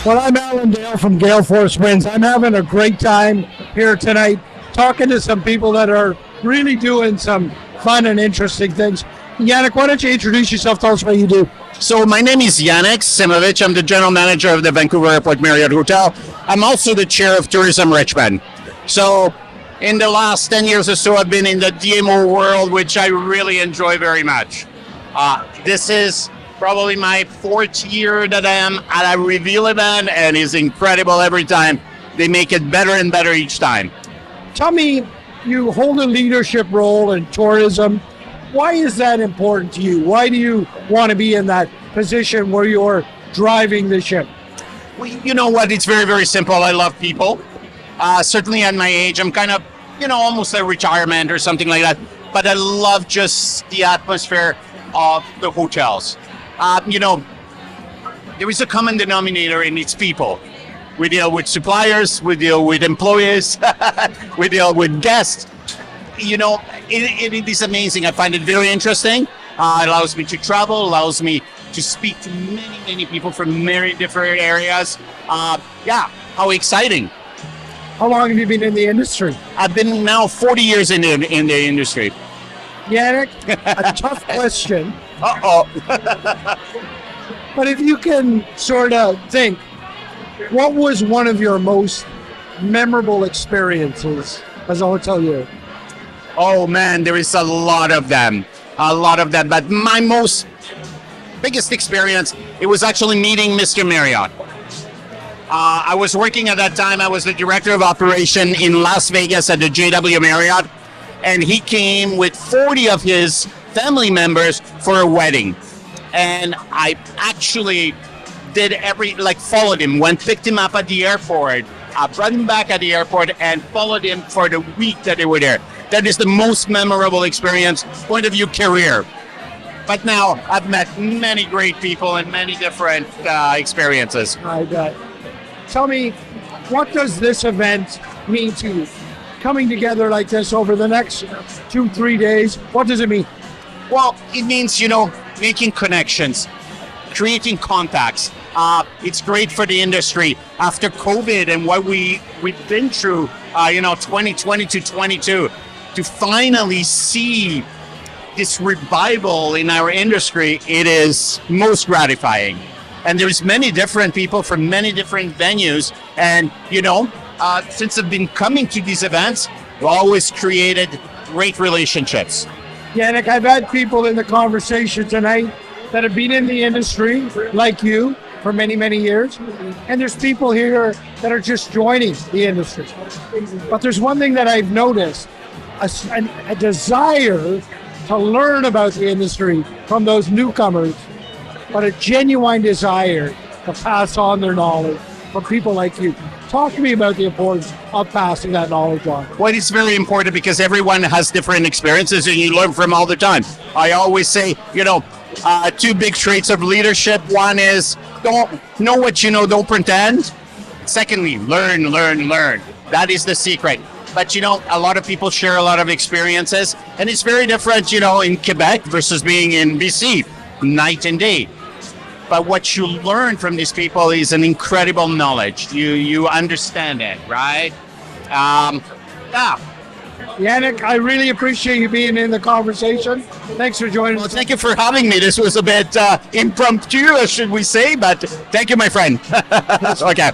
Well, I'm Alan Dale from Gale Force Wins. I'm having a great time here tonight talking to some people that are really doing some fun and interesting things. Yannick, why don't you introduce yourself? Tell us what you do. So my name is Yannick Simovich. I'm the general manager of the Vancouver Airport Marriott Hotel. I'm also the chair of Tourism Richmond. So in the last 10 years or so, I've been in the DMO world, which I really enjoy very much. This is probably my fourth year that I am at a reveal event, and it's incredible every time. They make it better and better each time. Tell me, you hold a leadership role in tourism. Why is that important to you? Why do you want to be in that position where you're driving the ship? Well, you know what? It's very, very simple. I love people. Certainly at my age, I'm kind of, almost a retirement or something like that. But I love just the atmosphere of the hotels. There is a common denominator, and it's people. We deal with suppliers, we deal with employees, we deal with guests. It is amazing. I find it very interesting. It allows me to travel, allows me to speak to many, many people from many different areas. How exciting. How long have you been in the industry? I've been now 40 years in the industry. Yannick, a tough question. Uh-oh. But if you can sort of think, what was one of your most memorable experiences as a hotelier? Oh man, there is a lot of them. But my biggest experience, it was actually meeting Mr. Marriott. I was working at that time. I was the director of operation in Las Vegas at the JW Marriott, and he came with 40 of his family members for a wedding. And I actually followed him, picked him up at the airport, brought him back at the airport, and followed him for the week that they were there. That is the most memorable experience, point of view career. But now I've met many great people and many different experiences. I bet. Tell me, what does this event mean to you? Coming together like this over the next 2-3 days, what does it mean? Well, it means, making connections, creating contacts. It's great for the industry after COVID and what we've been through, 2020 to 22, to finally see this revival in our industry. It is most gratifying. And there's many different people from many different venues. And, since I've been coming to these events, we've always created great relationships. Yannick, I've had people in the conversation tonight that have been in the industry, like you, for many, many years. And there's people here that are just joining the industry. But there's one thing that I've noticed, a desire to learn about the industry from those newcomers, but a genuine desire to pass on their knowledge from people like you. Talk to me about the importance of passing that knowledge on. Well, it's very important because everyone has different experiences and you learn from all the time. I always say, two big traits of leadership. One is don't know what you know, don't pretend. Secondly, learn. That is the secret. But, a lot of people share a lot of experiences, and it's very different, in Quebec versus being in BC, night and day. But what you learn from these people is an incredible knowledge. You understand it, right? Yannick, I really appreciate you being in the conversation. Thanks for joining us. Thank you for having me. This was a bit impromptu, should we say, but thank you, my friend. Okay.